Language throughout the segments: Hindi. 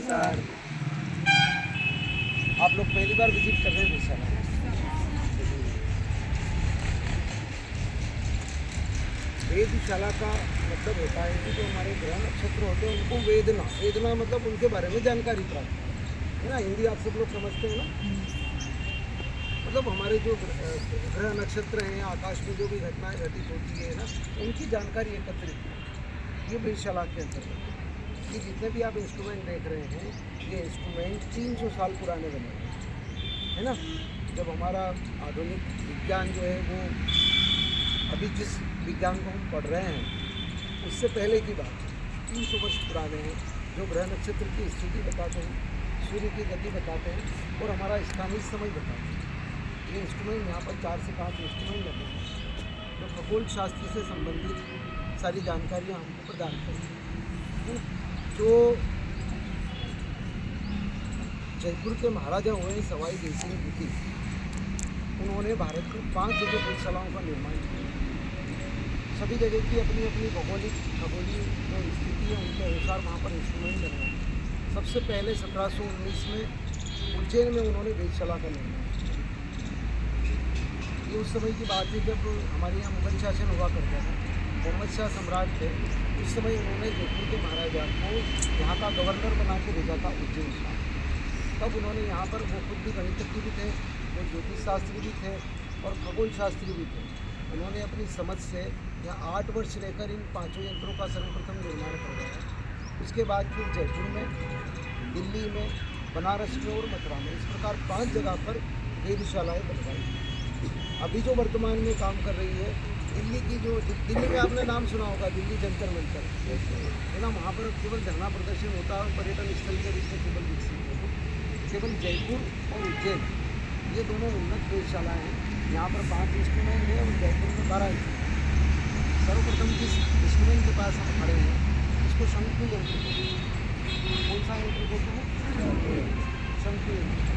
नमस्कार। आप लोग पहली बार विजिट कर रहे हैं वेधशाला। वेधशाला का मतलब होता है कि जो हमारे ग्रह नक्षत्र होते हैं उनको वेदना मतलब उनके बारे में जानकारी प्राप्त है ना। हिंदी आप सब लोग समझते हैं ना। मतलब हमारे जो ग्रह नक्षत्र हैं, आकाश में जो भी घटनाएं घटित होती है ना, उनकी जानकारी एकत्रित है। ये वेधशाला के अंतर्गत है। ये जितने भी आप इंस्ट्रूमेंट देख रहे हैं, ये इंस्ट्रूमेंट 300 साल पुराने बने हैं, है ना। जब हमारा आधुनिक विज्ञान जो है वो अभी जिस विज्ञान को हम पढ़ रहे हैं उससे पहले की बात है। 300 वर्ष पुराने हैं, जो ग्रह नक्षत्र की स्थिति बताते हैं, सूर्य की गति बताते हैं और हमारा स्थानीय समय बताते हैं। ये इंस्ट्रूमेंट यहाँ पर 4 से 5 इंस्ट्रूमेंट लगे हैं जो खगोल शास्त्र से संबंधित सारी जानकारियाँ हमको प्रदान करेंगे। जो जयपुर के महाराजा हुए सवाई जय सिंह द्वितीय, उन्होंने भारत में 5 जगह वेधशालाओं का निर्माण किया। सभी जगह की अपनी अपनी खगोलीय जो स्थिति है उनके अनुसार वहाँ पर इंस्ट्रूमेंट बनाए। सबसे पहले 1719 में उज्जैन में उन्होंने वेधशाला का निर्माण किया। ये उस समय की बात है जब हमारे यहाँ मुगल शासन हुआ करता था। मोहम्मद शाह सम्राट थे, उस समय उन्होंने जयपुर के महाराजा को यहाँ का गवर्नर बना के भेजा था उज्जैन शहर। तब उन्होंने यहाँ पर, वो खुद भी गणितज्ञ भी थे, वो ज्योतिष शास्त्री भी थे और खगोल शास्त्री भी थे। उन्होंने अपनी समझ से यहाँ 8 वर्ष रहकर इन 5 यंत्रों का सर्वप्रथम निर्माण करवाया। उसके बाद फिर जयपुर में, दिल्ली में, बनारस में और मथुरा में, इस प्रकार 5 जगह पर वेधशालाएँ बनवाई। अभी जो वर्तमान में काम कर रही है दिल्ली की, जो दिल्ली में आपने नाम सुना होगा, दिल्ली जंतर मंतर है ना। वहाँ पर केवल धरना प्रदर्शन होता है, पर्यटन स्थल के रूप में केवल विकसित है। केवल जयपुर और उज्जैन ये दोनों उन्नत वेधशालाएँ हैं। यहाँ पर 5 इंस्ट्रूमेंट है और जयपुर में 12 इंस्ट्रूमेंट। सर्वप्रथम जिस इंस्ट्रूमेंट के पास हम खड़े हैं इसको शंकु यंत्र कहते हैं। कौन सा यंत्र कहते हैं? शंकु यंत्र।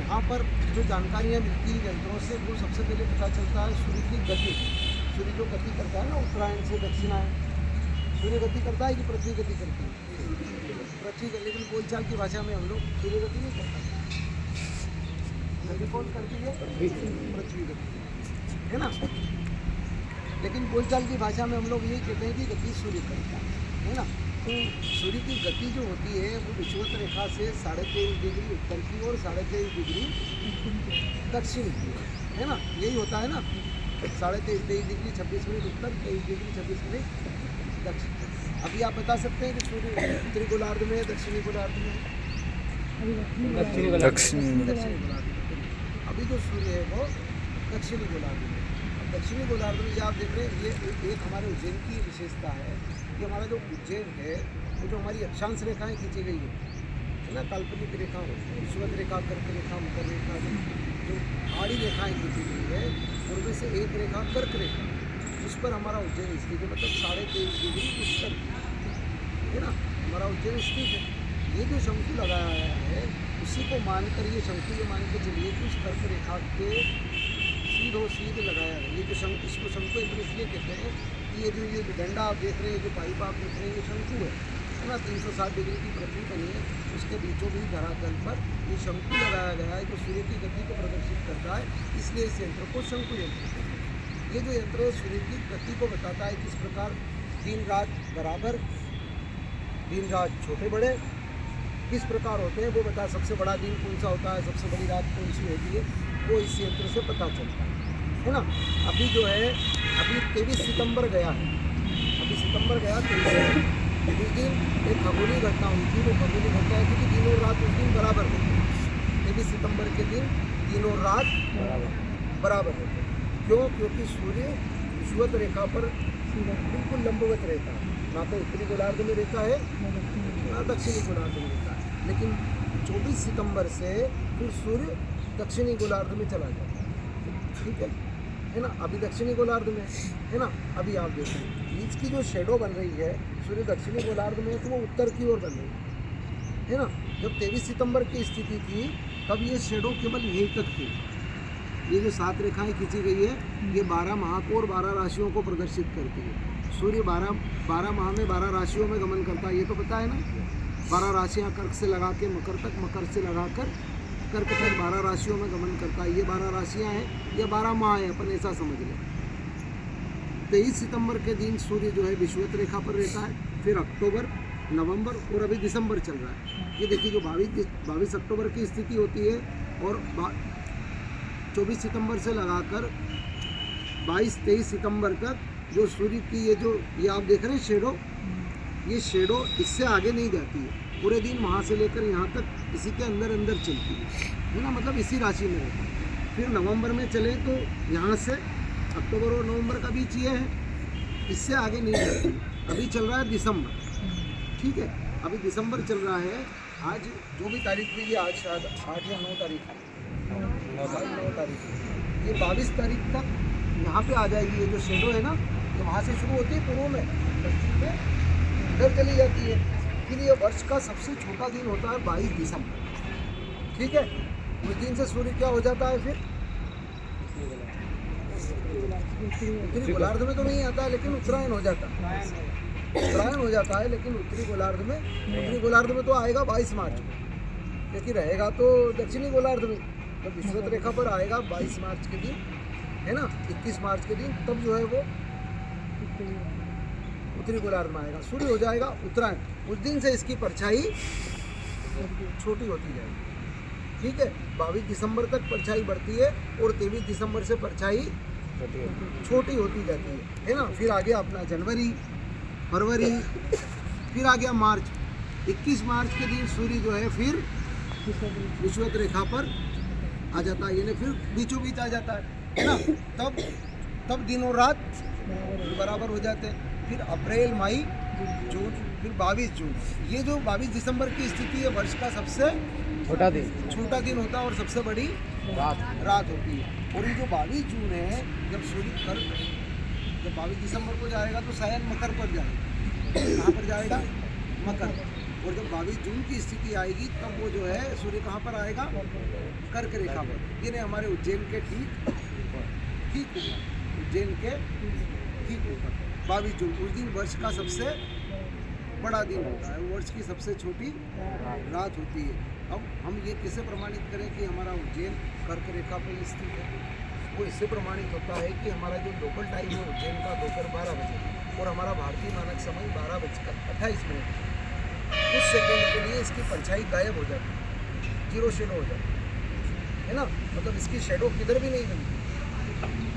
यहाँ पर जो जानकारियाँ मिलती हैं यंत्रों से, वो सबसे पहले पता चलता है सूर्य की गति। सूर्य जो गति करता है ना उत्तरायण से दक्षिणायन, सूर्य गति करता है कि पृथ्वी गति करती है? पृथ्वी। लेकिन बोलचाल की भाषा में हम लोग सूर्य गति नहीं करते। गति कौन करती है? पृथ्वी गति, है ना। लेकिन बोलचाल की भाषा में हम लोग ये कहते हैं कि गति सूर्य करता है ना। तो सूर्य की गति जो होती है वो विषुवत रेखा से 23.5 डिग्री उत्तर की और 23.5 डिग्री दक्षिण की, है ना। यही होता है ना, 23.5 डिग्री 26 मिनट उत्तर, 23 डिग्री 26 मिनट दक्षिण। अभी आप बता सकते हैं कि सूर्य उत्तरी गोलार्ध में है, दक्षिणी गोलार्ध में है? दक्षिणी गोलार्ध में। अभी जो सूर्य है वो दक्षिणी गोलार्ध में। दक्षिणी गोलार्ध में ये आप देख रहे हैं, ये एक हमारे उज्जैन की विशेषता है कि हमारा जो उज्जैन है वो जो हमारी अक्षांश रेखाएं खींची गई है ना, काल्पनिक रेखा, विषुवत रेखा, कर्क रेखा, मकर रेखा, जो आड़ी रेखाएं खींची गई है उनमें से एक रेखा कर्क रेखा, उस पर हमारा उज्जैन स्थित है। मतलब 23.5 डिग्री उत्तर, है ना, हमारा उज्जैन स्थित है। ये जो शंकु लगाया है उसी को मानकर, ये शंकु ये मान के चलिए कि उस कर्क रेखा के सीध लगाया है। ये जो शंकु, इसको शंकु यंत्र इसलिए कहते हैं कि ये जो डंडा आप देख रहे हैं, जो पाइप आप देख रहे हैं, ये शंकु है ना। 360 डिग्री की पृथ्वी बनी है, उसके बीचों बीच धरातल पर ये शंकु लगाया गया है जो सूर्य की गति को प्रदर्शित करता है। इसलिए इस यंत्र को शंकु यंत्र कहते हैं। ये जो यंत्र है सूर्य की गति को बताता है, किस प्रकार दिन रात बराबर, दिन रात छोटे बड़े किस प्रकार होते हैं वो बता। सबसे बड़ा दिन कौन सा होता है, सबसे बड़ी रात कौन सी होती है, वो इस यंत्र से पता चलता है ना। अभी जो है, अभी 23 सितंबर गया है, अभी सितंबर गया 23 उस दिन एक खगोलीय घटना हुई थी। वो खगोलीय घटना है कि दिन और रात उस दिन बराबर होते हैं। 23 सितंबर के दिन दिन और रात बराबर होते हैं। क्यों? क्योंकि सूर्य विषुवत रेखा पर बिल्कुल लंबवत रहता है, ना तो उत्तरी गोलार्ध में रहता है ना दक्षिणी गोलार्ध में रहता है। लेकिन 24 सितंबर से फिर सूर्य दक्षिणी गोलार्ध में चला जाता है, ठीक है ना। अभी दक्षिणी गोलार्ध में है ना। अभी आप देखें बीच की जो शेडो बन रही है, सूर्य दक्षिणी गोलार्ध में तो वो उत्तर की ओर बन रही है ना। जब 23 सितंबर की स्थिति थी तब ये शेडो केवल यहीं तक थी। ये जो 7 रेखाएं खींची गई है ये 12 माह को और 12 राशियों को प्रदर्शित करती है। सूर्य 12 माह में 12 राशियों में गमन करता है, ये तो पता है ना। 12 राशियाँ कर्क से लगा के मकर तक, मकर से लगा कर कर्क तक 12 राशियों में गमन करता है। ये 12 राशियाँ हैं, ये 12 माह हैं, अपन ऐसा समझ लें। 23 सितंबर के दिन सूर्य जो है विषुवत रेखा पर रहता है। फिर अक्टूबर, नवंबर और अभी दिसंबर चल रहा है। ये देखिए जो 22 अक्टूबर की स्थिति होती है और 24 सितंबर से लगाकर 22-23 सितंबर तक जो सूर्य की ये आप देख रहे हैं शेडो, ये शेडो इससे आगे नहीं जाती है। पूरे दिन वहाँ से लेकर यहाँ तक इसी के अंदर अंदर चलती है ना, मतलब इसी राशि में रहता है। फिर नवंबर में चले तो यहाँ से अक्टूबर और नवंबर का बीच ये है, इससे आगे नहीं जाती। अभी चल रहा है दिसंबर, ठीक है, अभी दिसंबर चल रहा है। आज जो भी तारीख हुई है, आज शायद 8 या 9 तारीख है, 9 तारीख है। ये 22 तारीख तक यहाँ पे आ जाएगी। ये जो शेडो है ना, ये वहाँ से शुरू होती है पूर्व में, पश्चिम में इधर चली जाती है। फिर ये वर्ष का सबसे छोटा दिन होता है 22 दिसंबर, ठीक है। उस दिन से सूर्य क्या हो जाता है, फिर उत्तरी गोलार्ध में तो नहीं आता है, लेकिन उत्तरायण हो जाता है। उत्तरायण हो जाता है, लेकिन उत्तरी गोलार्ध में तो आएगा 22 मार्च को, लेकिन रहेगा तो दक्षिणी गोलार्ध में। जब विषुवत रेखा पर आएगा 22 मार्च के दिन, है ना, 21 मार्च के दिन, तब जो है वो उत्तरी गोलार्ध में आएगा, सूर्य हो जाएगा उत्तरायण। उस दिन से इसकी परछाई छोटी होती जाएगी, ठीक है। 22 दिसंबर तक परछाई बढ़ती है और 23 दिसंबर से परछाई छोटी होती जाती है ना। फिर आ गया अपना जनवरी, फरवरी, फिर आ गया मार्च। 21 मार्च के दिन सूर्य जो है फिर विषुवत रेखा पर आ जाता है, यानी फिर बीचों बीच आ जाता है ना। तब दिन और रात बराबर हो जाते हैं। फिर अप्रैल, मई, जून, फिर 22 जून। ये जो 22 दिसंबर की स्थिति है, वर्ष का सबसे छोटा दिन होता है और सबसे बड़ी रात होती है। और ये जो 22 जून है, जब सूर्य जब 22 दिसंबर को जाएगा तो शायद मकर पर जाएगा। कहाँ पर जाएगा? मकर। और जब 22 जून की स्थिति आएगी तब वो जो है सूर्य कहाँ पर आएगा? कर्क रेखा पर, यानी हमारे उज्जैन के ठीक ऊपर, उज्जैन के ठीक ऊपर 22 जून। उस दिन वर्ष का सबसे बड़ा दिन होता है, वर्ष की सबसे छोटी रात होती है। अब हम ये कैसे प्रमाणित करें कि हमारा उज्जैन कर्क रेखा पर स्थित है? वो इससे प्रमाणित होता है कि हमारा जो लोकल टाइम है उज्जैन का दोपहर 12 बजे और हमारा भारतीय मानक समय 12:28 कुछ सेकेंड के लिए इसकी परछाई गायब हो जाती है, जीरो शेडो हो जाती है ना। मतलब इसकी शेडो किधर भी नहीं बनती,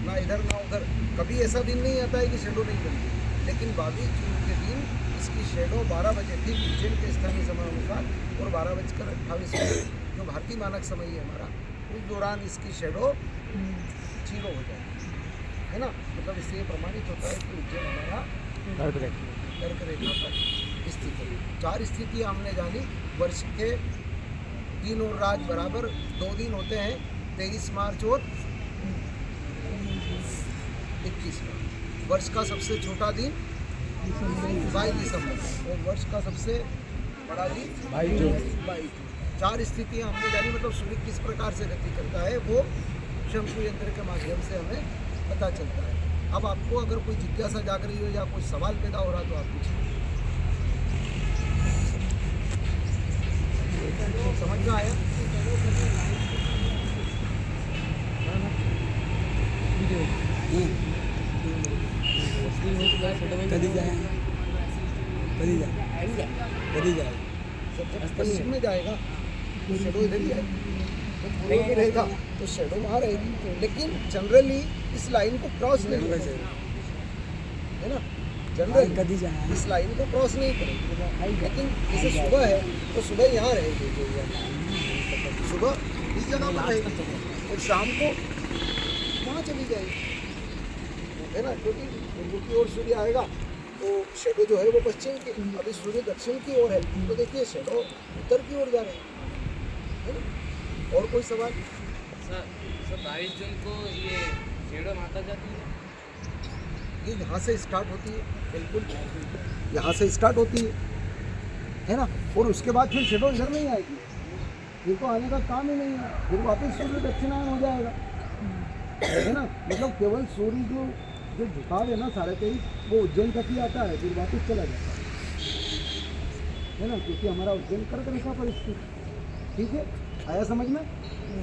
ना इधर ना उधर। कभी ऐसा दिन नहीं आता है कि शेडो नहीं बनती, लेकिन 22 जून के दिन इसकी शेडो 12 बजे थी उज्जैन के स्थानीय समय अनुसार और 12:28 जो भारतीय मानक समय है हमारा, उस दौरान इसकी शेडो जीरो हो जाती है ना। मतलब इससे प्रमाणित होता है कि उज्जैन हमारा कर्क रेखा पर स्थित है। 4 स्थितियाँ हमने जानी। वर्ष के दिन और रात बराबर 2 दिन होते हैं, 23 मार्च और 21 मार्च। वर्ष का सबसे छोटा दिन 22 दिसंबर और वर्ष का सबसे बड़ा दिन 22 जून। 4 स्थितियाँ हमने जानी। मतलब सूर्य किस प्रकार से गति करता है वो शंकु यंत्र के माध्यम से हमें पता चलता है। अब आपको अगर कोई जिज्ञासा जाग रही हो या कोई सवाल पैदा हो रहा तो आप पूछिए। समझ में आया? कभी जाए जब पश्चिम में जाएगा तो शेडो इधर ही आएगी, तो पूर्व में रहेगा तो शेडो वहाँ रहेगी। लेकिन जनरली इस लाइन को क्रॉस नहीं करेगी, है ना। जनरली इस लाइन को क्रॉस नहीं करेगी। लेकिन जैसे सुबह है तो सुबह यहाँ रहेगी, सुबह इस जगह पर रहेगी और शाम को वहाँ चली जाएगी, है ना। क्योंकि पूर्व की ओर सूर्य आएगा तो शेडो जो है वो पश्चिम की, अभी सूर्य दक्षिण की ओर है तो देखिए शेडो उत्तर की ओर जा रहे हैं, है ना। और कोई सवाल? सर 22 जून को ये शेडो माता जाती है, ये यहाँ से स्टार्ट होती है, बिल्कुल यहाँ से स्टार्ट होती है ना। और उसके बाद फिर शेडो इधर नहीं आएगी, फिर तो आने का काम ही नहीं है, फिर वापस सूर्य दक्षिणायन हो जाएगा, है ना। मतलब केवल सूर्य जो झुकाव है ना 23.5 वो उज्जैन तक ही आता है, फिर वापस चला जाता है। है ना, क्योंकि हमारा उज्जैन कर्क रेखा पर स्थित। ठीक है, आया समझ में?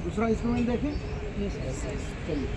दूसरा इंस्ट्रूमेंट देखें, चलिए।